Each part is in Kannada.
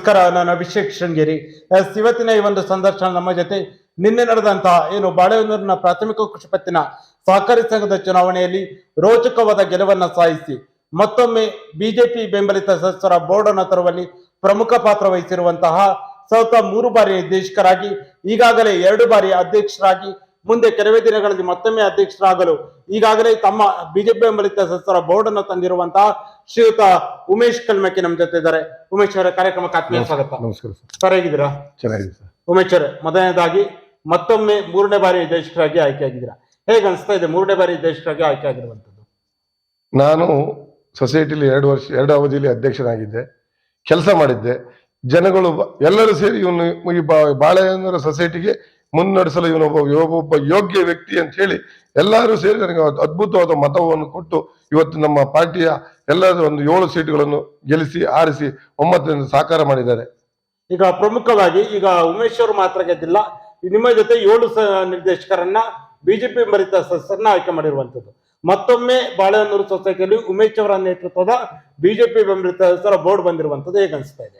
ನಮಸ್ಕಾರ, ನಾನು ಅಭಿಷೇಕ್ ಶೃಂಗೇರಿ. ಇವತ್ತಿನ ಈ ಒಂದು ಸಂದರ್ಶನ ನಮ್ಮ ಜೊತೆ ನಿನ್ನೆ ನಡೆದಂತಹ ಬಾಳೆಹೊನ್ನೂರಿನ ಪ್ರಾಥಮಿಕ ಕೃಷಿ ಪತ್ತಿನ ಸಹಕಾರಿ ಸಂಘದ ಚುನಾವಣೆಯಲ್ಲಿ ರೋಚಕವಾದ ಗೆಲುವನ್ನು ಸಾಧಿಸಿ ಮತ್ತೊಮ್ಮೆ ಬಿಜೆಪಿ ಬೆಂಬಲಿತ ಸದಸ್ಯರ ಬೋರ್ಡ್ ಅನ್ನು ತರುವಲ್ಲಿ ಪ್ರಮುಖ ಪಾತ್ರ ವಹಿಸಿರುವಂತಹ ಸತತ 3 ಬಾರಿ ನಿರ್ದೇಶಕರಾಗಿ ಈಗಾಗಲೇ 2 ಬಾರಿ ಅಧ್ಯಕ್ಷರಾಗಿ ಮುಂದೆ ಕೆಲವೇ ದಿನಗಳಲ್ಲಿ ಮತ್ತೊಮ್ಮೆ ಅಧ್ಯಕ್ಷರಾಗಲು ಈಗಾಗಲೇ ತಮ್ಮ ಬಿಜೆಪಿ ಬೆಂಬಲಿತ ಸದಸ್ಯರ ಬೋರ್ಡ್ ಅನ್ನು ತಂದಿರುವಂತಹ ಶ್ರೀಯುತ ಉಮೇಶ್ ಕಲ್ಮಕ್ಕಿ ನಮ್ಮ ಜೊತೆ ಇದ್ದಾರೆ. ಉಮೇಶ್ ಅವರ ಕಾರ್ಯಕ್ರಮಕ್ಕೆ ಆತ್ಮೀಯ ಸ್ವಾಗತ. ನಮಸ್ಕಾರ ಸರ್, ಹೇಗಿದ್ದೀರಾ? ಚೆನ್ನಾಗಿದೆ ಸರ್. ಉಮೇಶ್ ಅವರೇ, ಮೊದಲನೇದಾಗಿ ಮತ್ತೊಮ್ಮೆ 3ನೇ ಬಾರಿ ನಿರ್ದೇಶಕರಾಗಿ ಆಯ್ಕೆಯಾಗಿದ್ದೀರಾ. ಹೇಗೆ ಅನಿಸ್ತಾ ಇದೆ 3ನೇ ಬಾರಿ ನಿರ್ದೇಶಕರಾಗಿ ಆಯ್ಕೆ ಆಗಿರುವಂತದ್ದು? ನಾನು ಸೊಸೈಟಿಲಿ 2 ಅವಧಿಯಲ್ಲಿ ಅಧ್ಯಕ್ಷನಾಗಿದ್ದೆ, ಕೆಲಸ ಮಾಡಿದ್ದೆ. ಜನಗಳು ಎಲ್ಲರೂ ಸೇರಿ ಇವನು ಈ ಬಾಳೆಹೊನ್ನೂರ ಸೊಸೈಟಿಗೆ ಮುನ್ನಡೆಸಲು ಇವನೊಬ್ಬ ಯೋಗ್ಯ ವ್ಯಕ್ತಿ ಅಂತ ಹೇಳಿ ಎಲ್ಲರೂ ಸೇರಿ ನನಗೆ ಅದ್ಭುತವಾದ ಮತವನ್ನು ಕೊಟ್ಟು ಇವತ್ತು ನಮ್ಮ ಪಾರ್ಟಿಯ ಎಲ್ಲರೂ ಒಂದು 7 ಸೀಟುಗಳನ್ನು ಗೆಲ್ಲಿಸಿ ಆರಿಸಿ ಒಮ್ಮತದಿಂದ ಸಾಕಾರ ಮಾಡಿದ್ದಾರೆ. ಈಗ ಪ್ರಮುಖವಾಗಿ ಈಗ ಉಮೇಶ್ ಅವರು ಮಾತ್ರ ಗೆದ್ದಿಲ್ಲ, ನಿಮ್ಮ ಜೊತೆ 7 ನಿರ್ದೇಶಕರನ್ನ ಬಿಜೆಪಿ ಬೆಂಬಲಿತ ಸದಸ್ಯರನ್ನ ಆಯ್ಕೆ ಮಾಡಿರುವಂತದ್ದು. ಮತ್ತೊಮ್ಮೆ ಬಾಳೆಹೊನ್ನೂರು ಸೊಸೈಟಿಯಲ್ಲಿ ಉಮೇಶ್ ಅವರ ನೇತೃತ್ವದ ಬಿಜೆಪಿ ಬೆಂಬಲಿತ ಸದಸ್ಯರ ಬೋರ್ಡ್ ಬಂದಿರುವಂತದ್ದು ಹೇಗೆ ಅನಿಸ್ತಾ ಇದೆ?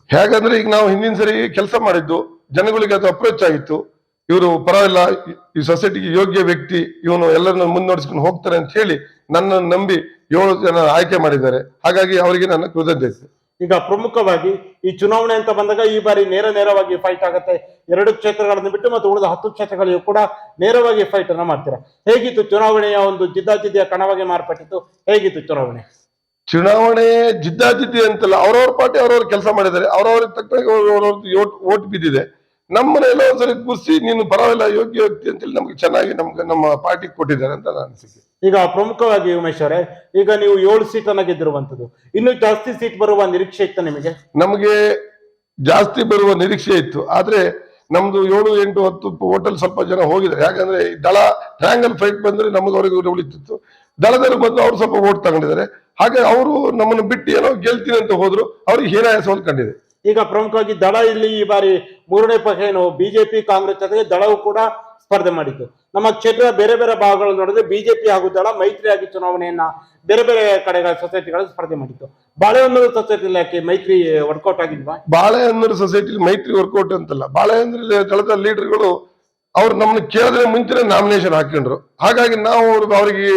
ಹೇಗಂದ್ರೆ ಈಗ ನಾವು ಹಿಂದಿನ ಸರಿ ಕೆಲಸ ಮಾಡಿದ್ದು ಜನಗಳಿಗೆ ಅದು ಅಪ್ರೋಚ್ ಆಗಿತ್ತು. ಇವರು ಪರವಾಗಿಲ್ಲ, ಈ ಸೊಸೈಟಿಗೆ ಯೋಗ್ಯ ವ್ಯಕ್ತಿ, ಇವನು ಎಲ್ಲರನ್ನು ಮುನ್ನಡೆಸ್ಕೊಂಡು ಹೋಗ್ತಾರೆ ಅಂತ ಹೇಳಿ ನನ್ನನ್ನು ನಂಬಿ 7 ಜನ ಆಯ್ಕೆ ಮಾಡಿದ್ದಾರೆ. ಹಾಗಾಗಿ ಅವರಿಗೆ ನನ್ನ ಕೃತಜ್ಞತೆ. ಈಗ ಪ್ರಮುಖವಾಗಿ ಈ ಚುನಾವಣೆ ಅಂತ ಬಂದಾಗ ಈ ಬಾರಿ ನೇರವಾಗಿ ಫೈಟ್ ಆಗುತ್ತೆ. 2 ಕ್ಷೇತ್ರಗಳನ್ನು ಬಿಟ್ಟು ಮತ್ತು ಉಳಿದ 10 ಕ್ಷೇತ್ರಗಳಿಗೂ ಕೂಡ ನೇರವಾಗಿ ಫೈಟ್ ಅನ್ನ ಮಾಡ್ತೀರಾ. ಹೇಗಿತ್ತು ಚುನಾವಣೆಯ ಒಂದು ಜಿದ್ದಾಜಿದ್ದಿಯ ಕಣವಾಗಿ ಮಾರ್ಪಟ್ಟಿತ್ತು? ಹೇಗಿತ್ತು ಚುನಾವಣೆ ಜಿದ್ದಾಜಿದ್ದಿ ಅಂತಲ್ಲ, ಅವ್ರವ್ರ ಪಾರ್ಟಿ ಅವ್ರವ್ರ ಕೆಲಸ ಮಾಡಿದ್ದಾರೆ, ಅವ್ರವ್ರಿಗೆ ತಕ್ಕ ಓಟ್ ಬಿದ್ದಿದೆ. ನಮ್ಮನ್ನ ಎಲ್ಲ ಒಂದ್ಸರಿ ಕೂರಿಸಿ ನೀನು ಪರವಾಗಿಲ್ಲ ಯೋಗ್ಯ ವ್ಯಕ್ತಿ ಅಂತೇಳಿ ನಮ್ಗೆ ಚೆನ್ನಾಗಿ ನಮ್ಮ ಪಾರ್ಟಿ ಕೊಟ್ಟಿದ್ದಾರೆ ಅಂತ ನನ್ನ ಅನಿಸಿಕೆ. ಈಗ ಪ್ರಮುಖವಾಗಿ ಉಮೇಶ್ ಅವರೇ, ಈಗ ನೀವು 7 ಸೀಟನ್ನ ಗೆದ್ದಿರುವಂತದ್ದು, ಇನ್ನು ಜಾಸ್ತಿ ಸೀಟ್ ಬರುವ ನಿರೀಕ್ಷೆ ಇತ್ತು ನಿಮಗೆ? ನಮಗೆ ಜಾಸ್ತಿ ಬರುವ ನಿರೀಕ್ಷೆ ಇತ್ತು, ಆದ್ರೆ ನಮ್ದು 7, 8, 10 ಹೋಟೆಲ್ ಸ್ವಲ್ಪ ಜನ ಹೋಗಿದ್ದಾರೆ. ಯಾಕಂದ್ರೆ ಈ ದಳ ಟ್ರಯಾಂಗಲ್ ಫೈಟ್ ಬಂದ್ರೆ ನಮ್ಗೆ ಅವ್ರಿಗೆ ಉಳಿತಿತ್ತು. ದಳದಲ್ಲಿ ಬಂದು ಅವ್ರು ಸ್ವಲ್ಪ ಓಟ್ ತಗೊಂಡಿದ್ದಾರೆ. ಹಾಗೆ ಅವರು ನಮ್ಮನ್ನು ಬಿಟ್ಟು ಏನೋ ಗೆಲ್ತೀನಿ ಅಂತ ಹೋದ್ರು, ಅವ್ರಿಗೆ ಹೀನಾಯ ಸೋಲ್ ಕಂಡಿದೆ. ಈಗ ಪ್ರಮುಖವಾಗಿ ದಳ ಇಲ್ಲಿ ಈ ಬಾರಿ 3ನೇ ಪಕ್ಷ ಬಿಜೆಪಿ ಕಾಂಗ್ರೆಸ್ ಜೊತೆಗೆ ದಳವು ಕೂಡ ಸ್ಪರ್ಧೆ ಮಾಡಿತ್ತು. ನಮ್ಮ ಕ್ಷೇತ್ರದ ಬೇರೆ ಬೇರೆ ಭಾಗಗಳು ನೋಡಿದ್ರೆ ಬಿಜೆಪಿ ಹಾಗೂ ದಳ ಮೈತ್ರಿಯಾಗಿ ಚುನಾವಣೆಯನ್ನ ಬೇರೆ ಬೇರೆ ಕಡೆಗಳ ಸೊಸೈಟಿಗಳ ಸ್ಪರ್ಧೆ ಮಾಡಿತ್ತು. ಬಾಳೆಹೊನ್ನೂರು ಸೊಸೈಟಿಲಿ ಯಾಕೆ ಮೈತ್ರಿ ವರ್ಕೌಟ್ ಆಗಿಲ್ವಾ? ಬಾಳೆಹೊನ್ನೂರು ಸೊಸೈಟಿಲಿ ಮೈತ್ರಿ ವರ್ಕೌಟ್ ಅಂತಲ್ಲ, ಬಾಳೆಹೊನ್ನೂರು ದಳದ ಲೀಡರ್ಗಳು ಅವ್ರು ನಮ್ಮನ್ನ ಕೇಳಿದ್ರೆ ಮುಂಚೆನೆ ನಾಮಿನೇಷನ್ ಹಾಕೊಂಡ್ರು. ಹಾಗಾಗಿ ನಾವು ಅವರಿಗೆ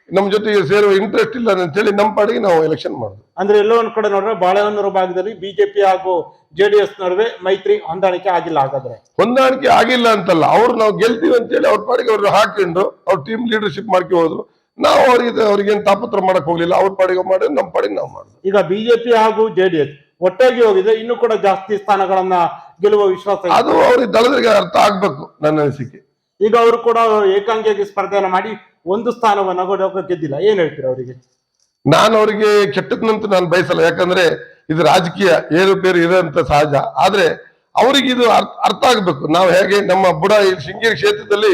ನಮ್ಮ ಜೊತೆಗೆ ಸೇರುವ ಇಂಟ್ರೆಸ್ಟ್ ಇಲ್ಲ ಅಂತ ಹೇಳಿ ನಮ್ಮ ಪಾಡಿಗೆ ನಾವು ಎಲೆಕ್ಷನ್ ಮಾಡುದು. ಅಂದ್ರೆ ಎಲ್ಲೋ ಒಂದ್ ಕಡೆ ನೋಡ್ರೆ ಬಾಳೆಹೊನ್ನೂರು ಭಾಗದಲ್ಲಿ ಬಿಜೆಪಿ ಹಾಗೂ ಜೆಡಿಎಸ್ ನಡುವೆ ಮೈತ್ರಿ ಹೊಂದಾಣಿಕೆ ಆಗಿಲ್ಲ. ಹಾಗಾದ್ರೆ ಹೊಂದಾಣಿಕೆ ಆಗಿಲ್ಲ ಅಂತಲ್ಲ, ಅವ್ರು ನಾವು ಗೆಲ್ತೀವಿ ಅಂತ ಹೇಳಿ ಅವ್ರ ಪಾಡಿಗೆ ಅವ್ರು ಹಾಕೊಂಡು ಅವ್ರ ಟೀಮ್ ಲೀಡರ್ಶಿಪ್ ಮಾಡ್ಕೊ ಹೋದ್ರು. ನಾವು ಅವ್ರಿಗೇನು ತಾಪತ್ರ ಮಾಡಕ್ ಹೋಗ್ಲಿಲ್ಲ, ಅವ್ರ ಪಾಡಿಗೆ ಮಾಡಿ ನಮ್ಮ ಪಾಡಿಗೆ ನಾವು ಮಾಡುದು. ಈಗ ಬಿಜೆಪಿ ಹಾಗೂ ಜೆಡಿಎಸ್ ಒಟ್ಟಾಗಿ ಹೋಗಿದೆ, ಇನ್ನೂ ಕೂಡ ಜಾಸ್ತಿ ಸ್ಥಾನಗಳನ್ನ ಗೆಲ್ಲುವ ವಿಶ್ವಾಸ. ಅದು ಅವ್ರಿಗೆ ದಳದರಿಗೆ ಅರ್ಥ ಆಗ್ಬೇಕು ನನ್ನ ಅನಿಸಿಕೆ. ಈಗ ಅವರು ಕೂಡ ಏಕಾಂಗಿಯಾಗಿ ಸ್ಪರ್ಧೆಯನ್ನ ಮಾಡಿ 1 ಸ್ಥಾನವನ್ನ ಗೆದ್ದಿಲ್ಲ. ಏನ್ ಹೇಳ್ತೀರಾ ಅವರಿಗೆ? ನಾನು ಅವರಿಗೆ ಕೆಟ್ಟದ್ನಂತೂ ನಾನು ಬಯಸಲ್ಲ, ಯಾಕಂದ್ರೆ ಇದು ರಾಜಕೀಯ ಏರುಪೇರು ಇರೋಂತ ಸಹಜ. ಆದ್ರೆ ಅವ್ರಿಗೆ ಇದು ಅರ್ಥ ಆಗ್ಬೇಕು, ನಾವು ಹೇಗೆ ನಮ್ಮ ಬುಡ ಈ ಶೃಂಗೇರಿ ಕ್ಷೇತ್ರದಲ್ಲಿ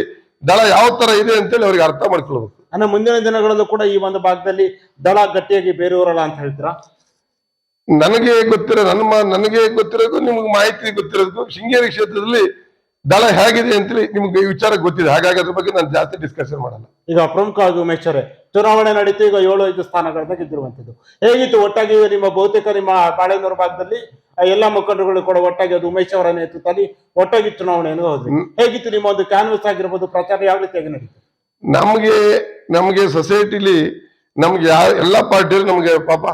ದಳ ಯಾವ ತರ ಇದೆ ಅಂತೇಳಿ ಅವ್ರಿಗೆ ಅರ್ಥ ಮಾಡ್ಕೊಳ್ಬೇಕು. ಅಂದ್ರೆ ಮುಂದಿನ ದಿನಗಳಲ್ಲೂ ಕೂಡ ಈ ಒಂದು ಭಾಗದಲ್ಲಿ ದಳ ಗಟ್ಟಿಯಾಗಿ ಬೇರೆಯವರಲ್ಲ ಅಂತ ಹೇಳ್ತೀರಾ? ನನಗೆ ಗೊತ್ತಿರೋದು ನಿಮ್ಗೆ ಮಾಹಿತಿ ಗೊತ್ತಿರೋದು ಶೃಂಗೇರಿ ಕ್ಷೇತ್ರದಲ್ಲಿ ದಳ ಹೇಗಿದೆ ಅಂತೇಳಿ ನಿಮ್ಗೆ ವಿಚಾರ ಗೊತ್ತಿದೆ. ಹಾಗಾಗಿ ಅದ್ರ ಬಗ್ಗೆ ನಾನು ಜಾಸ್ತಿ ಡಿಸ್ಕಷನ್ ಮಾಡಲ್ಲ. ಈಗ ಪ್ರಮುಖವಾಗಿ ಉಮೇಶ್ ಅವರೇ, ಚುನಾವಣೆ ನಡೀತು, ಈಗ 7-5 ಸ್ಥಾನಗಳನ್ನ ಗೆದ್ದಿರುವಂತದ್ದು. ಹೇಗಿತ್ತು ಒಟ್ಟಾಗಿ ನಿಮ್ಮ ಬಹುತೇಕ ನಿಮ್ಮ ಬಾಳೆಹೊನ್ನೂರು ಭಾಗದಲ್ಲಿ ಎಲ್ಲಾ ಮುಖಂಡರುಗಳು ಕೂಡ ಒಟ್ಟಾಗಿ ಅದು ಉಮೇಶ್ ಅವರ ನೇತೃತ್ವದಲ್ಲಿ ಒಟ್ಟಾಗಿ ಚುನಾವಣೆಯನ್ನು ಹೋದ್ರಿ. ಹೇಗಿತ್ತು ನಿಮ್ಮ ಒಂದು ಕ್ಯಾನ್ವಸ್ ಆಗಿರ್ಬೋದು, ಪ್ರಚಾರ ಯಾವ ರೀತಿಯಾಗಿ ನಡೀತು? ನಮಗೆ ಸೊಸೈಟಿಲಿ ನಮ್ಗೆ ಎಲ್ಲಾ ಪಾರ್ಟಿಯವರು ನಮ್ಗೆ ಪಾಪ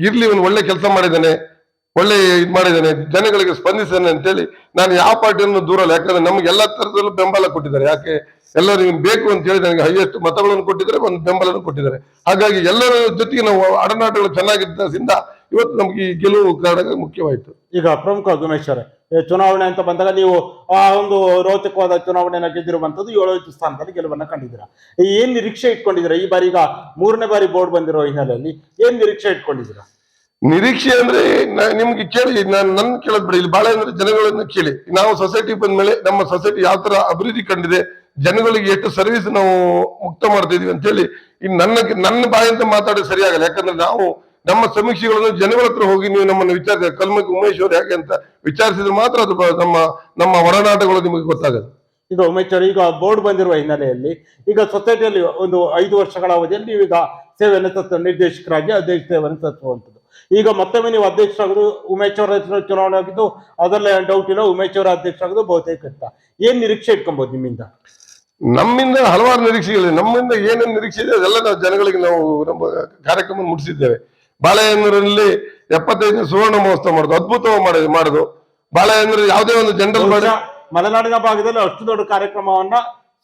ಇರ್ಲಿ ಇವನು ಒಳ್ಳೆ ಕೆಲಸ ಮಾಡಿದ್ದಾನೆ, ಒಳ್ಳೆ ಇದು ಮಾಡಿದ್ದಾನೆ, ಜನಗಳಿಗೆ ಸ್ಪಂದಿಸಾನೆ ಅಂತೇಳಿ ನಾನು ಯಾವ ಪಾರ್ಟಿಯನ್ನು ದೂರಲ್ಲ. ಯಾಕಂದ್ರೆ ನಮ್ಗೆ ಎಲ್ಲಾ ತರದಲ್ಲೂ ಬೆಂಬಲ ಕೊಟ್ಟಿದ್ದಾರೆ. ಯಾಕೆ ಎಲ್ಲರೂ ಬೇಕು ಅಂತ ಹೇಳಿ ನನಗೆ ಹೈಯೆಸ್ಟ್ ಮತಗಳನ್ನು ಕೊಟ್ಟಿದ್ದಾರೆ, ಒಂದು ಬೆಂಬಲವನ್ನು ಕೊಟ್ಟಿದ್ದಾರೆ. ಹಾಗಾಗಿ ಎಲ್ಲರ ಜೊತೆಗೆ ನಾವು ಒಡನಾಟಗಳು ಚೆನ್ನಾಗಿದ್ದರಿಂದ ಇವತ್ತು ನಮ್ಗೆ ಈ ಗೆಲುವು ಕಾರಣ ಮುಖ್ಯವಾಯಿತು. ಈಗ ಪ್ರಮುಖ ಉಮೇಶ್ ಅವರೇ, ಚುನಾವಣೆ ಅಂತ ಬಂದಾಗ ನೀವು ಆ ಒಂದು ರೋಚಕವಾದ ಚುನಾವಣೆಯನ್ನ ಗೆದ್ದಿರುವಂತದ್ದು 7-5 ಸ್ಥಾನದಲ್ಲಿ ಗೆಲುವನ್ನ ಕಂಡಿದ್ದೀರಾ. ಏನ್ ನಿರೀಕ್ಷೆ ಇಟ್ಕೊಂಡಿದ್ದೀರಾ ಈ ಬಾರಿ? ಈಗ 3ನೇ ಬಾರಿ ಬೋರ್ಡ್ ಬಂದಿರೋ ಹಿನ್ನೆಲೆಯಲ್ಲಿ ಏನ್ ನಿರೀಕ್ಷೆ ಇಟ್ಕೊಂಡಿದ್ದೀರಾ? ನಿರೀಕ್ಷೆ ಅಂದ್ರೆ ನಿಮ್ಗೆ ಕೇಳಿ, ನನ್ ಕೇಳದ್ ಬಿಡಿ, ಇಲ್ಲಿ ಬಾಳೆಹೊನ್ನೂರು ಜನಗಳನ್ನ ಕೇಳಿ. ನಾವು ಸೊಸೈಟಿ ಬಂದ್ಮೇಲೆ ನಮ್ಮ ಸೊಸೈಟಿ ಯಾವ ತರ ಅಭಿವೃದ್ಧಿ ಕಂಡಿದೆ, ಜನಗಳಿಗೆ ಎಷ್ಟು ಸರ್ವಿಸ್ ನಾವು ಮುಕ್ತ ಮಾಡ್ತಿದೀವಿ ಅಂತ ಹೇಳಿ ನನ್ನ ಬಾಯಿಂದ ಮಾತಾಡೋದು ಸರಿಯಾಗಲ್ಲ. ಯಾಕಂದ್ರೆ ನಾವು ನಮ್ಮ ಸಮೀಕ್ಷೆಗಳನ್ನು ಜನಗಳ ಹತ್ರ ಹೋಗಿ ನೀವು ನಮ್ಮನ್ನು ವಿಚಾರಿಸಿದ ಕಲ್ಮಕ್ಕಿ ಉಮೇಶ್ ಅವರು ಹೇಗೆ ಅಂತ ವಿಚಾರಿಸಿದ್ರೆ ಮಾತ್ರ ಅದು ನಮ್ಮ ಒಡನಾಟಗಳು ನಿಮಗೆ ಗೊತ್ತಾಗದು. ಈಗ ಉಮೇಶ್ ಅವರು, ಈಗ ಬೋರ್ಡ್ ಬಂದಿರುವ ಹಿನ್ನೆಲೆಯಲ್ಲಿ ಈಗ ಸೊಸೈಟಿಯಲ್ಲಿ ಒಂದು 5 ವರ್ಷಗಳ ಅವಧಿಯಲ್ಲಿ ನೀವೀಗ ಸೇವೆಯನ್ನು ನಿರ್ದೇಶಕರಾಗಿ ಅಧ್ಯಕ್ಷ ಸೇವೆಯನ್ನು ತರುವಂಥದ್ದು. ಈಗ ಮತ್ತೊಮ್ಮೆ ನೀವು ಅಧ್ಯಕ್ಷರಾಗೋದು ಉಮೇಶ್ ಅವರ ಹೆಸರು ಚುನಾವಣೆ ಆಗಿದ್ದು ಅದರಲ್ಲೇ ಡೌಟ್ ಇಲ್ಲ, ಉಮೇಶ್ ಅವರ ಅಧ್ಯಕ್ಷರಾಗೋದು ಬಹುತೇಕ ಖಚಿತ. ಏನ್ ನಿರೀಕ್ಷೆ ಇಟ್ಕೊಬಹುದು ನಿಮ್ಮಿಂದ? ನಮ್ಮಿಂದ ಹಲವಾರು ನಿರೀಕ್ಷೆಗಳಿವೆ. ನಮ್ಮಿಂದ ಏನೇನು ನಿರೀಕ್ಷೆ ಇದೆ ಅದೆಲ್ಲ ನಾವು ಜನಗಳಿಗೆ ನಾವು ನಮ್ಮ ಕಾರ್ಯಕ್ರಮ ಮುಟ್ಟಿಸಿದ್ದೇವೆ. ಬಾಳೆಹೊನ್ನೂರಲ್ಲಿ 75ನೇ ಸುವರ್ಣ ಮಹೋತ್ಸವ ಮಾಡೋದು, ಅದ್ಭುತವಾಗಿ ಮಾಡುದು. ಬಾಳೆಹೊನ್ನೂರು ಯಾವುದೇ ಒಂದು ಜನರಲ್ ಮಾಡಿ ಮಲೆನಾಡಿನ ಭಾಗದಲ್ಲಿ ಅಷ್ಟು ದೊಡ್ಡ ಕಾರ್ಯಕ್ರಮವನ್ನ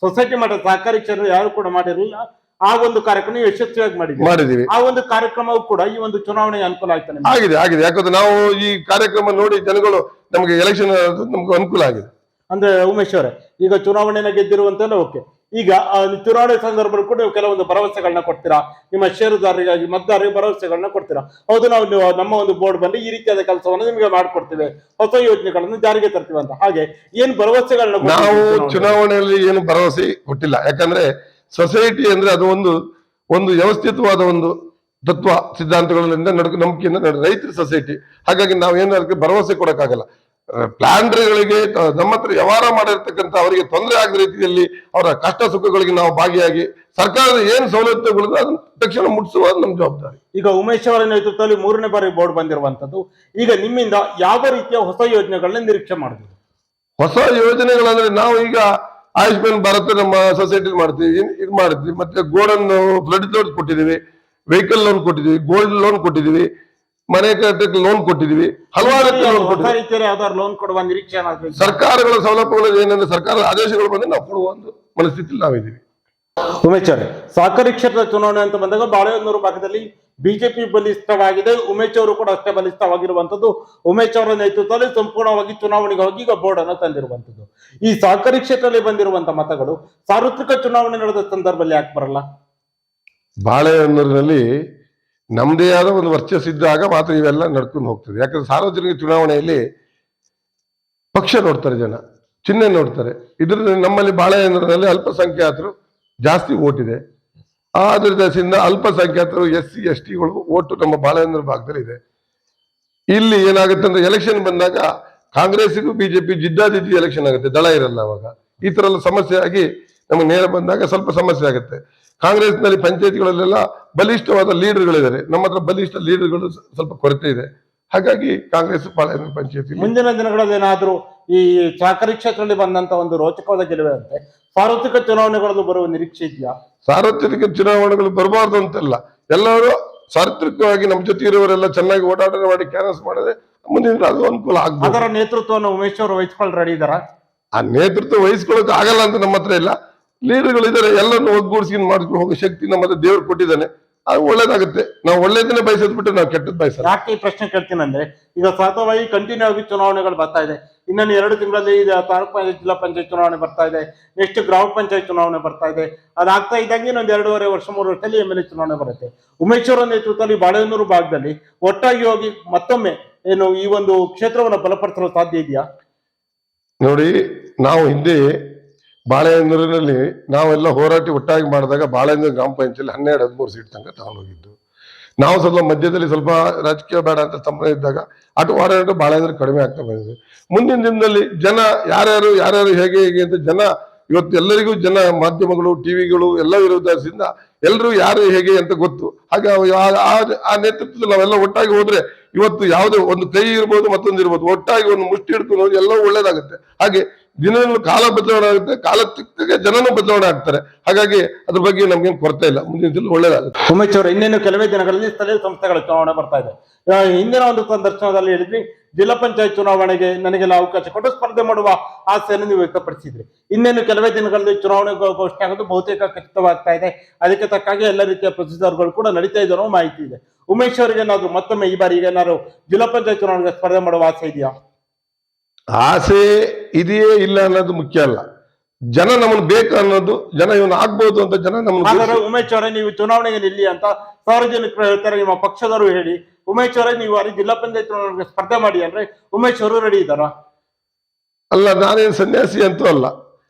ಸೊಸೈಟಿ ಮಟ್ಟದ ಸಹಕಾರಿ ಕ್ಷೇತ್ರ ಯಾರು ಕೂಡ ಮಾಡಿರಲಿಲ್ಲ. ಆ ಒಂದು ಕಾರ್ಯಕ್ರಮ ಯಶಸ್ವಿಯಾಗಿ ಮಾಡಿದ್ದೀವಿ. ಆ ಒಂದು ಕಾರ್ಯಕ್ರಮವು ಕೂಡ ಈ ಒಂದು ಚುನಾವಣೆಗೆ ಅನುಕೂಲ ಆಯ್ತಾನೆ ಆಗಿದೆ. ಯಾಕಂದ್ರೆ ನಾವು ಈ ಕಾರ್ಯಕ್ರಮ ನೋಡಿ ಜನಗಳು ನಮಗೆ ಎಲೆಕ್ಷನ್ ನಮ್ಗೆ ಅನುಕೂಲ ಆಗಿದೆ. ಅಂದ್ರೆ ಉಮೇಶ್ ಅವರೇ, ಈಗ ಚುನಾವಣೆನ ಗೆದ್ದಿರುವಂತೆಲ್ಲ ಓಕೆ, ಈಗ ಚುನಾವಣೆ ಸಂದರ್ಭದಲ್ಲಿ ಕೂಡ ನೀವು ಕೆಲವೊಂದು ಭರವಸೆಗಳನ್ನ ಕೊಡ್ತೀರಾ, ನಿಮ್ಮ ಷೇರುದಾರರಿಗಾಗಿ ಮತದಾರರಿಗೆ ಭರವಸೆಗಳನ್ನ ಕೊಡ್ತೀರಾ. ಹೌದು, ನಾವು ನಮ್ಮ ಒಂದು ಬೋರ್ಡ್ ಬಂದು ಈ ರೀತಿಯಾದ ಕೆಲಸವನ್ನು ನಿಮಗೆ ಮಾಡ್ಕೊಡ್ತೇವೆ, ಹೊಸ ಯೋಜನೆಗಳನ್ನು ಜಾರಿಗೆ ತರ್ತೀವಿ ಅಂತ. ಹಾಗೆ ಏನ್ ಭರವಸೆಗಳನ್ನ ನಾವು ಚುನಾವಣೆಯಲ್ಲಿ ಏನು ಭರವಸೆ ಕೊಟ್ಟಿಲ್ಲ. ಯಾಕಂದ್ರೆ ಸೊಸೈಟಿ ಅಂದ್ರೆ ಅದು ಒಂದು ವ್ಯವಸ್ಥಿತವಾದ ಒಂದು ತತ್ವ ಸಿದ್ಧಾಂತಗಳಿಂದ ನಂಬಿಕೆಯಿಂದ ರೈತರ ಸೊಸೈಟಿ. ಹಾಗಾಗಿ ನಾವೇನು ಅದಕ್ಕೆ ಭರವಸೆ ಕೊಡಕ್ಕಾಗಲ್ಲ. ಪ್ಲಾನ್ಗಳಿಗೆ ನಮ್ಮ ಹತ್ರ ವ್ಯವಹಾರ ಮಾಡಿರ್ತಕ್ಕಂಥ ಅವರಿಗೆ ತೊಂದರೆ ಆಗದ ರೀತಿಯಲ್ಲಿ ಅವರ ಕಷ್ಟ ಸುಖಗಳಿಗೆ ನಾವು ಭಾಗಿಯಾಗಿ ಸರ್ಕಾರದ ಏನು ಸವಲತ್ತುಗಳು ಅದನ್ನ ತಕ್ಷಣ ಮುಟ್ಟಿಸುವ ನಮ್ಮ ಜವಾಬ್ದಾರಿ. ಈಗ ಉಮೇಶ್ ಅವರ ನೇತೃತ್ವದಲ್ಲಿ 3ನೇ ಬಾರಿ ಬೋರ್ಡ್ ಬಂದಿರುವಂತದ್ದು. ಈಗ ನಿಮ್ಮಿಂದ ಯಾವ ರೀತಿಯ ಹೊಸ ಯೋಜನೆಗಳನ್ನ ನಿರೀಕ್ಷೆ ಮಾಡಿದ್ವಿ? ಹೊಸ ಯೋಜನೆಗಳಂದ್ರೆ ನಾವು ಈಗ ಆಯುಷ್ಮಾನ್ ಭಾರತ್ ನಮ್ಮ ಸೊಸೈಟಿ ಮಾಡ್ತೀವಿ, ಇದು ಮಾಡಿದ್ವಿ. ಮತ್ತೆ ಗೋಲ್ಡನ್ ಫ್ಲಡ್ ಲೋನ್ ಕೊಟ್ಟಿದ್ದೀವಿ, ವೆಹಿಕಲ್ ಲೋನ್ ಕೊಟ್ಟಿದ್ದೀವಿ, ಗೋಲ್ಡ್ ಲೋನ್ ಕೊಟ್ಟಿದ್ದೀವಿ, ಮನೆ ಕಟ್ಟಕ್ಕೆ ಲೋನ್ ಕೊಟ್ಟಿದ್ದೀವಿ, ಹಲವಾರು ಲೋನ್ ಕೊಡುವ ನಿರೀಕ್ಷೆ. ಸರ್ಕಾರಗಳ ಸೌಲಭ್ಯಗಳು ಏನಂದ್ರೆ ಸರ್ಕಾರದ ಆದೇಶಗಳು ಬಂದ್ರೆ ನಾವು ಕೊಡುವ ಒಂದು ಮನಸ್ಥಿತಿಯಲ್ಲಿ ನಾವಿದ್ದೀವಿ. ಉಮೇಶ್ ಅವರೇ, ಸಹಕಾರಿ ಕ್ಷೇತ್ರದ ಚುನಾವಣೆ ಅಂತ ಬಂದಾಗ ಬಾಳೆಹೊನ್ನೂರು ಭಾಗದಲ್ಲಿ ಬಿಜೆಪಿ ಬಲಿಷ್ಠವಾಗಿದೆ, ಉಮೇಶ್ ಅವರು ಕೂಡ ಅಷ್ಟೇ ಬಲಿಷ್ಠವಾಗಿರುವಂತದ್ದು. ಉಮೇಶ್ ಅವರ ನೇತೃತ್ವದಲ್ಲಿ ಸಂಪೂರ್ಣವಾಗಿ ಚುನಾವಣೆಗೆ ಹೋಗಿ ಈಗ ಬೋರ್ಡ್ ಅನ್ನು ತಂದಿರುವಂತದ್ದು. ಈ ಸಹಕಾರಿ ಕ್ಷೇತ್ರದಲ್ಲಿ ಬಂದಿರುವಂತಹ ಮತಗಳು ಸಾರ್ವತ್ರಿಕ ಚುನಾವಣೆ ನಡೆದ ಸಂದರ್ಭದಲ್ಲಿ ಯಾಕೆ ಬರಲ್ಲ? ಬಾಳೆಹೊನ್ನೂರಿನಲ್ಲಿ ನಮ್ದೇ ಆದ ಒಂದು ವರ್ಚಸ್ಸಿದ್ದಾಗ ಮಾತ್ರ ಇವೆಲ್ಲ ನಡ್ಕೊಂಡು ಹೋಗ್ತದೆ. ಯಾಕಂದ್ರೆ ಸಾರ್ವಜನಿಕ ಚುನಾವಣೆಯಲ್ಲಿ ಪಕ್ಷ ನೋಡ್ತಾರೆ, ಜನ ಚಿಹ್ನೆ ನೋಡ್ತಾರೆ. ಇದ್ರ ನಮ್ಮಲ್ಲಿ ಬಾಳೆಹೊನ್ನೂರಿನಲ್ಲಿ ಅಲ್ಪಸಂಖ್ಯಾತರು ಜಾಸ್ತಿ ಓಟ್ ಇದೆ. ಆದ್ರ ದಶದಿಂದ ಅಲ್ಪಸಂಖ್ಯಾತರು SC STಗಳು ಓಟು ನಮ್ಮ ಬಾಳೆಹೊನ್ನೂರು ಭಾಗದಲ್ಲಿ ಇದೆ. ಇಲ್ಲಿ ಏನಾಗುತ್ತೆ ಅಂದ್ರೆ ಎಲೆಕ್ಷನ್ ಬಂದಾಗ ಕಾಂಗ್ರೆಸ್ಸಿಗೂ ಬಿಜೆಪಿ ಜಿದ್ದಾಜಿದ್ದಿ ಎಲೆಕ್ಷನ್ ಆಗುತ್ತೆ, ದಳ ಇರಲ್ಲ. ಅವಾಗ ಈ ತರ ಎಲ್ಲ ಸಮಸ್ಯೆ ಆಗಿ ನಮಗೆ ನೇರ ಬಂದಾಗ ಸ್ವಲ್ಪ ಸಮಸ್ಯೆ ಆಗುತ್ತೆ. ಕಾಂಗ್ರೆಸ್ನಲ್ಲಿ ಪಂಚಾಯತ್ಗಳಲ್ಲೆಲ್ಲ ಬಲಿಷ್ಠವಾದ ಲೀಡರ್ಗಳಿದ್ದಾರೆ, ನಮ್ಮ ಹತ್ರ ಬಲಿಷ್ಠ ಲೀಡರ್ಗಳು ಸ್ವಲ್ಪ ಕೊರತೆ ಇದೆ. ಹಾಗಾಗಿ ಕಾಂಗ್ರೆಸ್ ಬಾಳೆಹೊನ್ನೂರು ಪಂಚಾಯತಿ ಮುಂದಿನ ದಿನಗಳಲ್ಲಿ ಏನಾದ್ರೂ ಈ ಸಹಕಾರಿ ಕ್ಷೇತ್ರದಲ್ಲಿ ಬಂದಂತ ಒಂದು ರೋಚಕವಾದ ಗೆಲುವಂತೆ ಸಾರ್ವತ್ರಿಕ ಚುನಾವಣೆಗಳು ಬರುವ ನಿರೀಕ್ಷೆ ಇದೆಯಾ? ಸಾರ್ವತ್ರಿಕ ಚುನಾವಣೆಗಳು ಬರಬಾರ್ದು ಅಂತಲ್ಲ, ಎಲ್ಲರೂ ಸಾರ್ವತ್ರಿಕವಾಗಿ ನಮ್ಮ ಜೊತೆ ಇರುವವರೆಲ್ಲ ಚೆನ್ನಾಗಿ ಓಡಾಟ ಮಾಡಿ ಕ್ಯಾನ್ವಸ್ ಮಾಡಿದ್ರೆ ಮುಂದಿನ ಅದು ಅನುಕೂಲ ಆಗ್ಬೋದು. ಅದರ ನೇತೃತ್ವವನ್ನು ಉಮೇಶ್ ಅವರು ವಹಿಸ್ಕೊಂಡು ರೆಡಿ ಇದಾರ? ಆ ನೇತೃತ್ವ ವಹಿಸ್ಕೊಳ್ಳೋಕೆ ಆಗಲ್ಲ ಅಂತ ನಮ್ಮ ಹತ್ರ ಇಲ್ಲ. ಲೀಡರ್ಗಳಿದ್ದಾರೆ, ಎಲ್ಲರನ್ನು ಒಗ್ಗೂಡಿಸ್ಕೊಂಡು ಮಾಡ್ಕೊಂಡು ಹೋಗೋ ಶಕ್ತಿ ನಮ್ಮ ಹತ್ರ ದೇವ್ರು ಕೊಟ್ಟಿದ್ದಾನೆ. ಅದು ಒಳ್ಳೇದಾಗುತ್ತೆ. ನಾವು ಒಳ್ಳೇದನ್ನೇ ಬಯಸೋದ್ ಬಿಟ್ಟು ನಾವು ಕೆಟ್ಟದ್ ಬಯಸ. ಯಾಕೆ ಈ ಪ್ರಶ್ನೆ ಕೇಳ್ತೀನಿ ಅಂದ್ರೆ, ಈಗ ಸತತವಾಗಿ ಕಂಟಿನ್ಯೂ ಆಗಿ ಚುನಾವಣೆಗಳು ಬರ್ತಾ ಇದೆ. ಇನ್ನೊಂದು 2 ತಿಂಗಳಲ್ಲಿ ತಾಲೂಕ್ ಪಂಚಾಯತ್ ಜಿಲ್ಲಾ ಪಂಚಾಯತ್ ಚುನಾವಣೆ ಬರ್ತಾ ಇದೆ, ನೆಕ್ಸ್ಟ್ ಗ್ರಾಮ ಪಂಚಾಯತ್ ಚುನಾವಣೆ ಬರ್ತಾ ಇದೆ. ಅದಾಗ್ತಾ ಇದ್ದಂಗೆ ಇನ್ನೊಂದು 2.5 ವರ್ಷ 3 ವರ್ಷದಲ್ಲಿ MLA ಚುನಾವಣೆ ಬರುತ್ತೆ. ಉಮೇಶ್ ಅವರ ನೇತೃತ್ವದಲ್ಲಿ ಬಾಳೆಹೊನ್ನೂರು ಭಾಗದಲ್ಲಿ ಒಟ್ಟಾಗಿ ಹೋಗಿ ಮತ್ತೊಮ್ಮೆ ಏನು ಈ ಒಂದು ಕ್ಷೇತ್ರವನ್ನು ಬಲಪಡಿಸಲು ಸಾಧ್ಯ ಇದೆಯಾ? ನೋಡಿ, ನಾವು ಹಿಂದೆ ಬಾಳೆಹೊನ್ನೂರಿನಲ್ಲಿ ನಾವೆಲ್ಲ ಹೋರಾಟ ಒಟ್ಟಾಗಿ ಮಾಡಿದಾಗ ಬಾಳೆಹೊನ್ನೂರು ಗ್ರಾಮ ಪಂಚಾಯತ್ 12-13 ಸೀಟ್ ತನಕ ತಗೊಂಡೋಗಿದ್ದು. ನಾವು ಸ್ವಲ್ಪ ಮಧ್ಯದಲ್ಲಿ ಸ್ವಲ್ಪ ರಾಜಕೀಯ ಬೇಡ ಅಂತ ತಮ್ಮ ಇದ್ದಾಗ ಹೋರಾಟ ಬಾಳೆಹೊನ್ನೂರು ಕಡಿಮೆ ಆಗ್ತಾ ಬಂದಿದೆ. ಮುಂದಿನ ದಿನದಲ್ಲಿ ಜನ ಯಾರ್ಯಾರು ಹೇಗೆ ಅಂತ ಜನ ಇವತ್ತು ಎಲ್ಲರಿಗೂ ಜನ ಮಾಧ್ಯಮಗಳು ಟಿವಿಗಳು ಎಲ್ಲ ಇರೋದ್ರಿಂದ ಎಲ್ಲರೂ ಯಾರು ಹೇಗೆ ಅಂತ ಗೊತ್ತು. ಹಾಗೆ ಆ ನೇತೃತ್ವದಲ್ಲಿ ನಾವೆಲ್ಲ ಒಟ್ಟಾಗಿ ಹೋದ್ರೆ ಇವತ್ತು ಯಾವುದೇ ಒಂದು ಕೈ ಇರ್ಬೋದು, ಮತ್ತೊಂದು ಇರ್ಬೋದು, ಒಟ್ಟಾಗಿ ಒಂದು ಮುಷ್ಟಿ ಹಿಡ್ಕೊಂಡು ಹೋಗಿ ಎಲ್ಲವೂ ಒಳ್ಳೇದಾಗುತ್ತೆ. ಹಾಗೆ ದಿನಗಳು ಕಾಲ ಬದಲಾವಣೆ ಆಗುತ್ತೆ, ಕಾಲ ತಕ್ಕ ಜನನೂ ಬದಲಾವಣೆ ಆಗ್ತಾರೆ. ಹಾಗಾಗಿ ಅದ್ರ ಬಗ್ಗೆ ನಮ್ಗೇನು ಕೊರತೆ ಇಲ್ಲ, ಮುಂದಿನ ದಿನ ಒಳ್ಳೇದಾಗುತ್ತೆ. ಉಮೇಶ್ ಅವರು, ಇನ್ನೇನು ಕೆಲವೇ ದಿನಗಳಲ್ಲಿ ಸ್ಥಳೀಯ ಸಂಸ್ಥೆಗಳ ಚುನಾವಣೆ ಬರ್ತಾ ಇದೆ. ಹಿಂದಿನ ಒಂದು ಸಂದರ್ಶನದಲ್ಲಿ ಹೇಳಿದ್ವಿ, ಜಿಲ್ಲಾ ಪಂಚಾಯತ್ ಚುನಾವಣೆಗೆ ನನಗೆಲ್ಲ ಅವಕಾಶ ಕೊಟ್ಟು ಸ್ಪರ್ಧೆ ಮಾಡುವ ಆಸೆಯನ್ನು ನೀವು ವ್ಯಕ್ತಪಡಿಸಿದ್ರಿ. ಇನ್ನೇನು ಕೆಲವೇ ದಿನಗಳಲ್ಲಿ ಚುನಾವಣೆ ಘೋಷಣೆ ಆಗೋದು ಬಹುತೇಕ ಖಚಿತವಾಗ್ತಾ ಇದೆ. ಅದಕ್ಕೆ ತಕ್ಕಾಗಿ ಎಲ್ಲ ರೀತಿಯ ಪ್ರೊಸೀಜರ್ಗಳು ಕೂಡ ನಡೀತಾ ಇದ್ದಾರೋ ಮಾಹಿತಿ ಇದೆ. ಉಮೇಶ್ ಅವರಿಗೆ ಏನಾದ್ರು ಮತ್ತೊಮ್ಮೆ ಈ ಬಾರಿ ಈಗ ಏನಾದ್ರು ಜಿಲ್ಲಾ ಪಂಚಾಯತ್ ಚುನಾವಣೆಗೆ ಸ್ಪರ್ಧೆ ಮಾಡುವ ಆಸೆ ಇದೆಯಾ? ಆಸೆ ಇದೆಯೇ ಇಲ್ಲ ಅನ್ನೋದು ಮುಖ್ಯ ಅಲ್ಲ, ಜನ ನಮ್ಮನ್ನು ಬೇಕು ಅನ್ನೋದು, ಜನ ಇವನು ಆಗ್ಬೋದು ಅಂತ ಜನ ನಮ್ಮನ್ನು. ಉಮೇಶ್ ಅವರೇ, ನೀವು ಚುನಾವಣೆಗೆ ನಿಲ್ಲಿ ಅಂತ ಸಾರ್ವಜನಿಕರು ಹೇಳ್ತಾರೆ, ನಿಮ್ಮ ಪಕ್ಷದವರು ಹೇಳಿ ಉಮೇಶ್ ಅವರೇ ನೀವು ಅಲ್ಲಿ ಜಿಲ್ಲಾ ಪಂಚಾಯತ್ ಚುನಾವಣೆಗೆ ಸ್ಪರ್ಧೆ ಮಾಡಿ ಅಂದ್ರೆ ಉಮೇಶ್ ಅವರು ರೆಡಿ ಇದ್ದಾರ? ಅಲ್ಲ, ನಾನೇನು ಸನ್ಯಾಸಿ ಅಂತೂ ಅಲ್ಲ,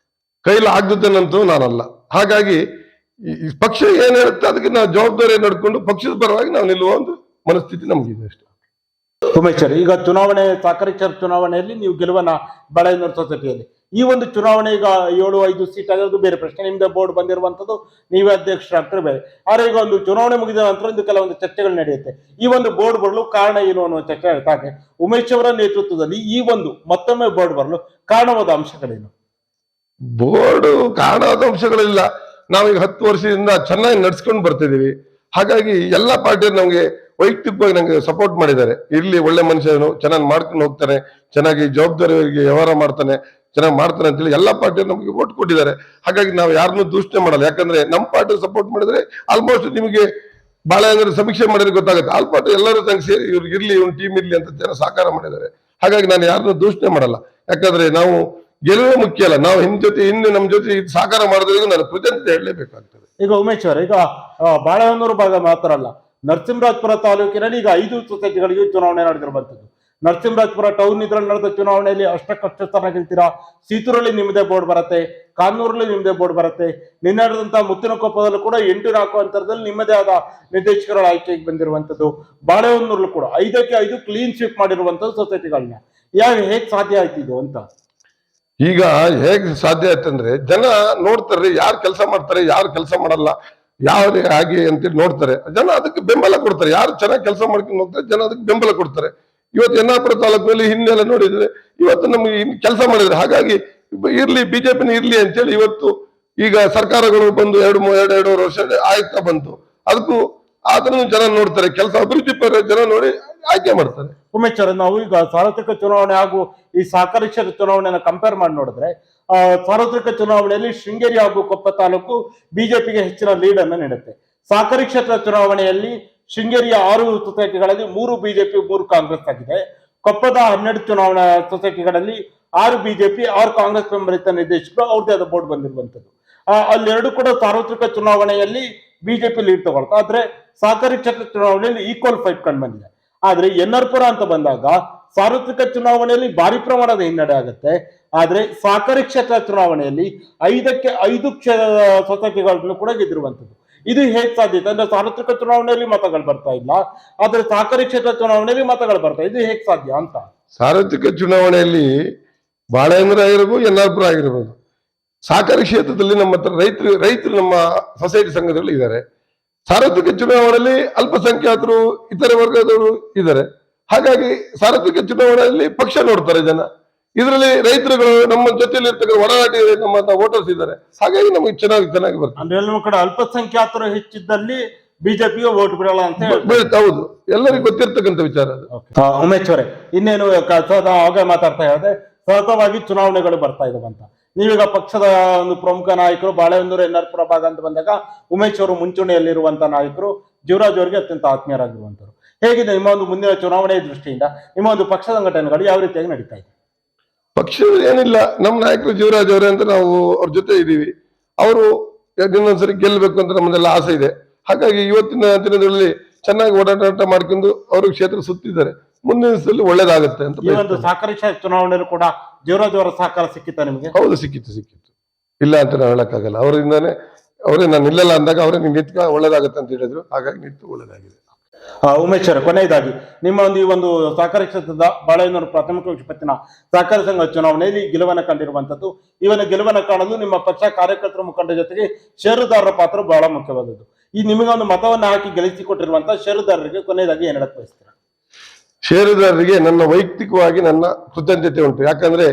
ಕೈಲಿ ಆಗ್ದುತ್ತೇನಂತೂ ನಾನಲ್ಲ. ಹಾಗಾಗಿ ಈ ಪಕ್ಷ ಏನ್ ಹೇಳುತ್ತೆ ಅದಕ್ಕೆ ನಾವು ಜವಾಬ್ದಾರಿ ನಡ್ಕೊಂಡು ಪಕ್ಷದ ಪರವಾಗಿ ನಾವು ನಿಲ್ಲುವ ಒಂದು ಮನಸ್ಥಿತಿ ನಮಗಿದೆ ಅಷ್ಟೇ. ಉಮೇಶ್, ಈಗ ಚುನಾವಣೆ ಸಹಕಾರಿ ಕ್ಷೇತ್ರ ಚುನಾವಣೆಯಲ್ಲಿ ನೀವು ಗೆಲುವನ್ನ ಬಾಳೆಹೊನ್ನೂರು ಸೊಸೈಟಿಯಲ್ಲಿ ಈ ಒಂದು ಚುನಾವಣೆ ಈಗ 7-5 ಸೀಟ್ ಆಗಿರೋದು ಬೇರೆ ಪ್ರಶ್ನೆ, ನಿಮ್ದೇ ಬೋರ್ಡ್ ಬಂದಿರುವಂತದ್ದು, ನೀವೇ ಅಧ್ಯಕ್ಷರಾಗ್ತಾರೆ ಬೇರೆ. ಆದ್ರೆ ಈಗ ಒಂದು ಚುನಾವಣೆ ಮುಗಿದ ನಂತರ ಒಂದು ಕೆಲವೊಂದು ಚರ್ಚೆಗಳು ನಡೆಯುತ್ತೆ. ಈ ಒಂದು ಬೋರ್ಡ್ ಬರಲು ಕಾರಣ ಏನು ಅನ್ನುವ ಚರ್ಚೆ ಹೇಳ್ತಾ ಇದೆ. ಉಮೇಶ್ ಅವರ ನೇತೃತ್ವದಲ್ಲಿ ಈ ಒಂದು ಮತ್ತೊಮ್ಮೆ ಬೋರ್ಡ್ ಬರಲು ಕಾರಣವಾದ ಅಂಶಗಳೇನು? ಬೋರ್ಡ್ ಕಾರಣವಾದ ಅಂಶಗಳಿಲ್ಲ. ನಾವೀಗ 10 ವರ್ಷದಿಂದ ಚೆನ್ನಾಗಿ ನಡ್ಸ್ಕೊಂಡು ಬರ್ತಿದೀವಿ. ಹಾಗಾಗಿ ಎಲ್ಲಾ ಪಾರ್ಟಿಯರು ನಮ್ಗೆ ವೈಯಕ್ತಿಕವಾಗಿ ನಂಗೆ ಸಪೋರ್ಟ್ ಮಾಡಿದ್ದಾರೆ. ಇರ್ಲಿ, ಒಳ್ಳೆ ಮನುಷ್ಯನು, ಚೆನ್ನಾಗಿ ಮಾಡ್ಕೊಂಡು ಹೋಗ್ತಾನೆ, ಚೆನ್ನಾಗಿ ಜವಾಬ್ದಾರಿಯವರಿಗೆ ವ್ಯವಹಾರ ಮಾಡ್ತಾನೆ, ಚೆನ್ನಾಗಿ ಮಾಡ್ತಾನೆ ಅಂತೇಳಿ ಎಲ್ಲಾ ಪಾರ್ಟಿಯವರು ನಮ್ಗೆ ಓಟ್ ಕೊಟ್ಟಿದ್ದಾರೆ. ಹಾಗಾಗಿ ನಾವು ಯಾರನ್ನೂ ದೂಷಣೆ ಮಾಡಲ್ಲ. ಯಾಕಂದ್ರೆ ನಮ್ಮ ಪಾರ್ಟಿ ಸಪೋರ್ಟ್ ಮಾಡಿದ್ರೆ ಆಲ್ಮೋಸ್ಟ್ ನಿಮಗೆ ಬಹಳ ಅಂದ್ರೆ ಸಮೀಕ್ಷೆ ಮಾಡಿದ್ರೆ ಗೊತ್ತಾಗುತ್ತೆ, ಆಲ್ ಪಾರ್ಟಿ ಎಲ್ಲರೂ ತಂಗ ಸೇರಿ ಇವ್ರಿಗೆ ಇರ್ಲಿ, ಇವ್ನ ಟೀಮ್ ಇರ್ಲಿ ಅಂತ ಜನ ಸಾಕಾರ ಮಾಡಿದ್ದಾರೆ. ಹಾಗಾಗಿ ನಾನು ಯಾರನ್ನೂ ದೂಷಣೆ ಮಾಡಲ್ಲ. ಯಾಕಂದ್ರೆ ನಾವು ಗೆಲುವೇ ಮುಖ್ಯ ಅಲ್ಲ, ನಾವು ಹಿಂದೆ ನಮ್ಮ ಜೊತೆ ಇದು ಸಾಕಾರ ಮಾಡಿದ್ರೆ ನಾನು ಕೃತಜ್ಞತೆ ಹೇಳಲೇಬೇಕಾಗ್ತದೆ. ಈಗ ಉಮೇಶ್ ಅವರೇ, ಈಗ ಬಾಳೆಹೊನ್ನೂರು ಭಾಗ ಮಾತ್ರ ಅಲ್ಲ, ನರಸಿಂಹರಾಜಪುರ ತಾಲೂಕಿನಲ್ಲಿ ಈಗ 5 ಸೊಸೈಟಿಗಳಿಗೆ ಚುನಾವಣೆ ನಡೆದಿರುವಂತದ್ದು. ನರಸಿಂಹರಾಜಪುರ ಟೌನ್ ಇದ್ರಲ್ಲಿ ನಡೆದ ಚುನಾವಣೆಯಲ್ಲಿ ಅಷ್ಟಕ್ಕಷ್ಟು ಸ್ಥಾನ ಗೆಲ್ತೀರಾ. ಸೀತೂರಲ್ಲಿ ನಿಮ್ಮದೇ ಬೋರ್ಡ್ ಬರುತ್ತೆ, ಕಾನೂರಲ್ಲಿ ನಿಮ್ಮದೇ ಬೋರ್ಡ್ ಬರುತ್ತೆ. ನಿನ್ನೆ ನಡೆದಂತಹ ಮುತ್ತಿನಕೊಪ್ಪದಲ್ಲೂ ಕೂಡ 8-4 ಅಂತರದಲ್ಲಿ ನಿಮ್ಮದೇ ಆದ ನಿರ್ದೇಶಕರ ಆಯ್ಕೆಗೆ ಬಂದಿರುವಂತದ್ದು. ಬಾಳೆಹೊನ್ನೂರಲ್ಲೂ ಕೂಡ 5ಕ್ಕೆ 5 ಕ್ಲೀನ್ ಸ್ವೀಪ್ ಮಾಡಿರುವಂತದ್ದು ಸೊಸೈಟಿಗಳನ್ನ. ಹೇಗ್ ಸಾಧ್ಯ ಆಯ್ತಿದ್ದು ಅಂತ? ಈಗ ಹೇಗ್ ಸಾಧ್ಯ ಆಯ್ತಂದ್ರೆ ಜನ ನೋಡ್ತಾರೆ, ಯಾರು ಕೆಲಸ ಮಾಡ್ತಾರೆ, ಯಾರು ಕೆಲಸ ಮಾಡಲ್ಲ, ಯಾರು ಹಾಗೆ ಅಂತೇಳಿ ನೋಡ್ತಾರೆ. ಜನ ಅದಕ್ಕೆ ಬೆಂಬಲ ಕೊಡ್ತಾರೆ. ಯಾರು ಚೆನ್ನಾಗಿ ಕೆಲಸ ಮಾಡ್ಕೊಂಡು ಹೋಗ್ತಾರೆ ಜನ ಅದಕ್ಕೆ ಬೆಂಬಲ ಕೊಡ್ತಾರೆ. ಇವತ್ತು ಯನ್ನಾಪುರ ತಾಲೂಕಿನಲ್ಲಿ ಹಿಂದೆಲ್ಲ ನೋಡಿದ್ರೆ ಇವತ್ತು ನಮ್ಗೆ ಕೆಲಸ ಮಾಡಿದ್ರೆ, ಹಾಗಾಗಿ ಇರ್ಲಿ ಬಿಜೆಪಿನ ಇರ್ಲಿ ಅಂತೇಳಿ ಇವತ್ತು ಈಗ ಸರ್ಕಾರಗಳು ಬಂದು 2-2.5 ವರ್ಷ ಆಯ್ತಾ ಬಂತು. ಅದಕ್ಕೂ ಆತನು ಜನ ನೋಡ್ತಾರೆ, ಕೆಲಸ ಅಭಿವೃದ್ಧಿ ಪರ ಜನ ನೋಡಿ ಆಯ್ಕೆ ಮಾಡ್ತಾರೆ. ಉಮೇಶ್ ಅವರೇ, ನಾವು ಈಗ ಸಾರ್ವತ್ರಿಕ ಚುನಾವಣೆ ಹಾಗೂ ಈ ಸಹಕಾರಿ ಕ್ಷೇತ್ರ ಚುನಾವಣೆಯನ್ನು ಕಂಪೇರ್ ಮಾಡಿ ನೋಡಿದ್ರೆ, ಸಾರ್ವತ್ರಿಕ ಚುನಾವಣೆಯಲ್ಲಿ ಶೃಂಗೇರಿ ಹಾಗೂ ಕೊಪ್ಪ ತಾಲೂಕು ಬಿಜೆಪಿಗೆ ಹೆಚ್ಚಿನ ಲೀಡ್ ಅನ್ನು ನೀಡುತ್ತೆ. ಸಹಕಾರಿ ಕ್ಷೇತ್ರ ಚುನಾವಣೆಯಲ್ಲಿ ಶೃಂಗೇರಿಯ 6 ಸೊಸೈಟಿಗಳಲ್ಲಿ 3 ಬಿಜೆಪಿ 3 ಕಾಂಗ್ರೆಸ್ ಆಗಿದೆ. ಕೊಪ್ಪದ 12 ಚುನಾವಣಾ ಸೊಸೈಟಿಗಳಲ್ಲಿ 6 ಬಿಜೆಪಿ 6 ಕಾಂಗ್ರೆಸ್ ಬೆಂಬಲಿತ ನಿರ್ದೇಶಕರು ಅವ್ರದೇ ಆದ ಬೋರ್ಡ್ ಬಂದಿರುವಂತದ್ದು. ಅಲ್ಲೆರಡು ಕೂಡ ಸಾರ್ವತ್ರಿಕ ಚುನಾವಣೆಯಲ್ಲಿ ಬಿಜೆಪಿ ಲೀಡ್ ತಗೊಳ್ತಾ, ಆದ್ರೆ ಸಹಕಾರಿ ಕ್ಷೇತ್ರ ಚುನಾವಣೆಯಲ್ಲಿ ಈಕ್ವಲ್ ಫೈಟ್ ಕಂಡು ಬಂದಿದೆ. ಆದ್ರೆ ಎನ್ಆರ್ಪುರ ಅಂತ ಬಂದಾಗ ಸಾರ್ವತ್ರಿಕ ಚುನಾವಣೆಯಲ್ಲಿ ಭಾರಿ ಪ್ರಮಾಣದ ಹಿನ್ನಡೆ ಆಗುತ್ತೆ. ಆದ್ರೆ ಸಹಕಾರಿ ಕ್ಷೇತ್ರ ಚುನಾವಣೆಯಲ್ಲಿ 5ಕ್ಕೆ 5 ಸೊಸೈಟಿಗಳನ್ನು ಕೂಡ ಗೆದ್ದಿರುವಂತದ್ದು. ಇದು ಹೇಗ್ ಸಾಧ್ಯತೆ ಅಂದ್ರೆ ಸಾರ್ವತ್ರಿಕ ಚುನಾವಣೆಯಲ್ಲಿ ಮತಗಳು ಬರ್ತಾ ಇಲ್ಲ, ಆದ್ರೆ ಸಹಕಾರಿ ಕ್ಷೇತ್ರ ಚುನಾವಣೆಯಲ್ಲಿ ಮತಗಳು ಬರ್ತಾ, ಇದು ಹೇಗ್ ಸಾಧ್ಯ ಅಂತ? ಸಾರ್ವತ್ರಿಕ ಚುನಾವಣೆಯಲ್ಲಿ ಬಾಳೆಹೊನ್ನೂರು ಆಗಿರ್ಬೋದು, ಯನ್ನಾಪುರ ಆಗಿರ್ಬೋದು, ಸಹಕಾರಿ ಕ್ಷೇತ್ರದಲ್ಲಿ ನಮ್ಮ ಹತ್ರ ರೈತರು ನಮ್ಮ ಸೊಸೈಟಿ ಸಂಘದಲ್ಲಿ ಇದ್ದಾರೆ. ಸಾರ್ವತ್ರಿಕ ಚುನಾವಣೆಯಲ್ಲಿ ಅಲ್ಪಸಂಖ್ಯಾತರು, ಇತರೆ ವರ್ಗದವರು ಇದ್ದಾರೆ. ಹಾಗಾಗಿ ಸಾರ್ವತ್ರಿಕ ಚುನಾವಣೆಯಲ್ಲಿ ಪಕ್ಷ ನೋಡ್ತಾರೆ ಜನ. ಇದರಲ್ಲಿ ರೈತರುಗಳು ನಮ್ಮ ಜೊತೆಯಲ್ಲಿ ಇರ್ತಕ್ಕಂಥ ಒಡನಾಟಿ ನಮ್ಮ ವೋಟರ್ಸ್ ಇದ್ದಾರೆ. ಹಾಗಾಗಿ ನಮಗೆ ಚೆನ್ನಾಗಿ ಬರ್ತದೆ. ಅಂದ್ರೆ ಎಲ್ಲ ಕಡೆ ಅಲ್ಪಸಂಖ್ಯಾತರು ಹೆಚ್ಚಿದ್ದಲ್ಲಿ ಬಿಜೆಪಿಗೆ ವೋಟ್ ಬಿಡಲ್ಲ ಅಂತ ಹೌದು, ಎಲ್ಲರಿಗೂ ಗೊತ್ತಿರ್ತಕ್ಕಂಥ ವಿಚಾರ ಅದು. ಉಮೇಶ್ ಅವರೇ, ಇನ್ನೇನು ಆಗ ಮಾತಾಡ್ತಾ ಹೇಳಿದೆ, ಸತತವಾಗಿ ಚುನಾವಣೆಗಳು ಬರ್ತಾ ಇದಾವಂತ. ನೀವೀಗ ಪಕ್ಷದ ಒಂದು ಪ್ರಮುಖ ನಾಯಕರು, ಬಾಳೆಹೊನ್ನೂರು ಎನ್ಆರ್ಪುರ ಭಾಗ ಅಂತ ಬಂದಾಗ ಉಮೇಶ್ ಅವರು ಮುಂಚೂಣಿಯಲ್ಲಿರುವಂತಹ ನಾಯಕರು, ಜೀವರಾಜ್ ಅವರಿಗೆ ಅತ್ಯಂತ ಆತ್ಮೀಯರಾಗಿರುವಂತರು. ಹೇಗಿದೆ ನಿಮ್ಮ ಒಂದು ಮುಂದಿನ ಚುನಾವಣೆ ದೃಷ್ಟಿಯಿಂದ ನಿಮ್ಮ ಒಂದು ಪಕ್ಷ ಸಂಘಟನೆಗಳು ಯಾವ ರೀತಿಯಾಗಿ ನಡೀತಾ ಇದೆ? ಪಕ್ಷ ಏನಿಲ್ಲ, ನಮ್ಮ ನಾಯಕರು ಜೀವರಾಜ್ ಅವರೇ ಅಂತ ನಾವು ಅವ್ರ ಜೊತೆ ಇದ್ದೀವಿ. ಅವರು ಇನ್ನೊಂದ್ಸರಿ ಗೆಲ್ಲಬೇಕು ಅಂತ ನಮ್ಮದೆಲ್ಲ ಆಸೆ ಇದೆ. ಹಾಗಾಗಿ ಇವತ್ತಿನ ದಿನದಲ್ಲಿ ಚೆನ್ನಾಗಿ ಓಡಾಟ ಮಾಡ್ಕೊಂಡು ಅವರು ಕ್ಷೇತ್ರ ಸುತ್ತಿದ್ದಾರೆ. ಮುಂದಿನ ದಿವಸದಲ್ಲಿ ಒಳ್ಳೇದಾಗುತ್ತೆ ಅಂತ. ಈ ಒಂದು ಸಹಕಾರಿ ಚುನಾವಣೆಯಲ್ಲೂ ಕೂಡ ಜೀವರಾಜ್ ಅವರ ಸಹಕಾರ ಸಿಕ್ಕಿತ್ತ ನಿಮಗೆ? ಹೌದು, ಸಿಕ್ಕಿತ್ತು. ಇಲ್ಲ ಅಂತ ನಾವು ಹೇಳಕ್ಕಾಗಲ್ಲ. ಅವರಿಂದಾನೆ ನಾನು ನಿಲ್ಲಲ್ಲ ಅಂದಾಗ ಅವರೇ ನಿಂತ್ಕ ಒಳ್ಳೇದಾಗುತ್ತೆ ಅಂತ ಹೇಳಿದ್ರು. ಹಾಗಾಗಿ ನಿಂತು ಒಳ್ಳೇದಾಗಿದೆ. ಉಮೇಶ್ ಅವರೇ, ಕೊನೆಯದಾಗಿ ನಿಮ್ಮ ಒಂದು ಈ ಒಂದು ಸಹಕಾರಿ ಕ್ಷೇತ್ರದ ಬಾಳೆಹೊನ್ನೂರು ಪ್ರಾಥಮಿಕ ವಿಪತ್ತಿನ ಸಹಕಾರಿ ಸಂಘ ಚುನಾವಣೆಯಲ್ಲಿ ಗೆಲುವನ್ನು ಕಂಡಿರುವಂತದ್ದು. ಇವನ ಗೆಲುವನ್ನು ಕಾಣಲು ನಿಮ್ಮ ಪಕ್ಷ ಕಾರ್ಯಕರ್ತರ ಮುಖಂಡರ ಜೊತೆಗೆ ಷೇರುದಾರರ ಪಾತ್ರ ಬಹಳ ಮುಖ್ಯವಾದದ್ದು. ಈ ನಿಮಗೊಂದು ಮತವನ್ನು ಹಾಕಿ ಗೆಲ್ಲಿಸಿಕೊಟ್ಟಿರುವಂತಹ ಷೇರುದಾರರಿಗೆ ಕೊನೆಯದಾಗಿ ಏನ್ ಹೇಳಕ್ ಬಯಸ್ತೀರಾ? ಷೇರುದಾರರಿಗೆ ನನ್ನ ವೈಯಕ್ತಿಕವಾಗಿ ನನ್ನ ಕೃತಜ್ಞತೆ ಉಂಟು. ಯಾಕಂದ್ರೆ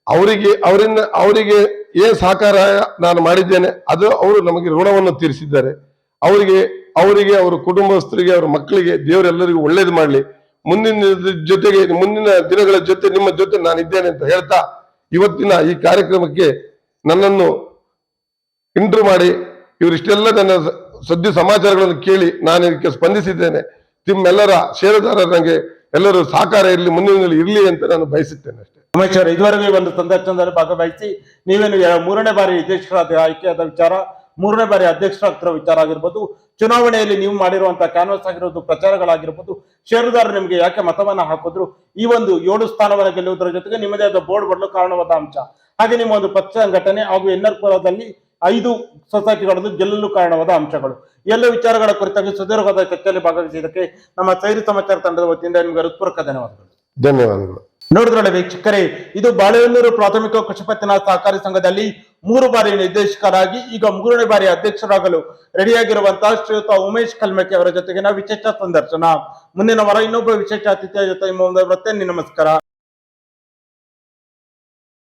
ಅವರಿಗೆ ಏನ್ ಸಹಕಾರ ನಾನು ಮಾಡಿದ್ದೇನೆ ಅದು ಅವರು ನಮಗೆ ಋಣವನ್ನು ತೀರಿಸಿದ್ದಾರೆ. ಅವರಿಗೆ ಅವರ ಕುಟುಂಬಸ್ಥರಿಗೆ, ಅವರ ಮಕ್ಕಳಿಗೆ ದೇವರೆಲ್ಲರಿಗೂ ಒಳ್ಳೇದು ಮಾಡಲಿ. ಮುಂದಿನ ದಿನಗಳ ಜೊತೆ ನಿಮ್ಮ ಜೊತೆ ನಾನಿದ್ದೇನೆ ಅಂತ ಹೇಳ್ತಾ, ಇವತ್ತಿನ ಈ ಕಾರ್ಯಕ್ರಮಕ್ಕೆ ನನ್ನನ್ನು ಇಂಟ್ರು ಮಾಡಿ ಇವರಿಷ್ಟೆಲ್ಲ ನನ್ನ ಸುದ್ದಿ ಸಮಾಚಾರಗಳನ್ನು ಕೇಳಿ ನಾನು ಇದಕ್ಕೆ ಸ್ಪಂದಿಸಿದ್ದೇನೆ. ನಿಮ್ಮೆಲ್ಲರ ಷೇರುದಾರರ ನನಗೆ ಎಲ್ಲರೂ ಸಹಕಾರ ಇರಲಿ, ಮುಂದಿನ ಇರಲಿ ಅಂತ ನಾನು ಬಯಸುತ್ತೇನೆ ಅಷ್ಟೇ. ಉಮೇಶ್ ಅವರು, ಇದುವರೆಗೆ ಒಂದು ಸಂದರ್ಶನದಲ್ಲಿ ಭಾಗವಹಿಸಿ ನೀವೇನು 3ನೇ ಬಾರಿ ನಿರ್ದೇಶಕರಾದ ಆಯ್ಕೆಯಾದ ವಿಚಾರ, 3ನೇ ಬಾರಿ ಅಧ್ಯಕ್ಷರಾಗ್ತಿರೋ ವಿಚಾರ ಆಗಿರ್ಬೋದು, ಚುನಾವಣೆಯಲ್ಲಿ ನೀವು ಮಾಡಿರುವಂತಹ ಕ್ಯಾನ್ವಾಸ್ ಆಗಿರೋದು, ಪ್ರಚಾರಗಳಾಗಿರ್ಬೋದು, ಷೇರುದಾರರು ನಿಮಗೆ ಯಾಕೆ ಮತವನ್ನ ಹಾಕಿದ್ರು, ಈ ಒಂದು 7 ಸ್ಥಾನವನ್ನು ಗೆಲ್ಲುವುದರ ಜೊತೆಗೆ ನಿಮ್ಮದೇ ಆದ ಬೋರ್ಡ್ ಬರಲು ಕಾರಣವಾದ ಅಂಶ, ಹಾಗೆ ನಿಮ್ಮ ಒಂದು ಪಕ್ಷ ಸಂಘಟನೆ ಹಾಗೂ ಎನ್ಆರ್ಪುರದಲ್ಲಿ 5 ಸೊಸೈಟಿಗಳನ್ನು ಗೆಲ್ಲಲು ಕಾರಣವಾದ ಅಂಶಗಳು, ಎಲ್ಲ ವಿಚಾರಗಳ ಕುರಿತಾಗಿ ಸುದೀರ್ಘವಾದ ಚರ್ಚೆಯಲ್ಲಿ ಭಾಗವಹಿಸಿದ್ದಕ್ಕೆ ನಮ್ಮ ಸೈರಿ ಸಮಾಚಾರ ತಂಡದ ವತಿಯಿಂದ ನಿಮಗೆ ಹೃತ್ಪೂರ್ವಕ ಧನ್ಯವಾದಗಳು. ನೋಡಿದ್ರಲ್ಲ ವೀಕ್ಷಕರೇ, ಇದು ಬಾಳೆಹೊನ್ನೂರು ಪ್ರಾಥಮಿಕ ಕೃಷಿ ಪತ್ತಿನ ಸಹಕಾರಿ ಸಂಘದಲ್ಲಿ 3 ಬಾರಿ ನಿರ್ದೇಶಕರಾಗಿ ಈಗ 3ನೇ ಬಾರಿ ಅಧ್ಯಕ್ಷರಾಗಲು ರೆಡಿಯಾಗಿರುವಂತಹ ಶ್ರೀಯುತ ಉಮೇಶ್ ಕಲ್ಮಕ್ಕಿ ಅವರ ಜೊತೆಗಿನ ವಿಶೇಷ ಸಂದರ್ಶನ. ಮುಂದಿನ ವಾರ ಇನ್ನೊಬ್ಬ ವಿಶೇಷ ಅತಿಥಿಯ ಜೊತೆ ನಿಮ್ಮ ಮುಂದೆ ಬರುತ್ತೆ. ನಮಸ್ಕಾರ.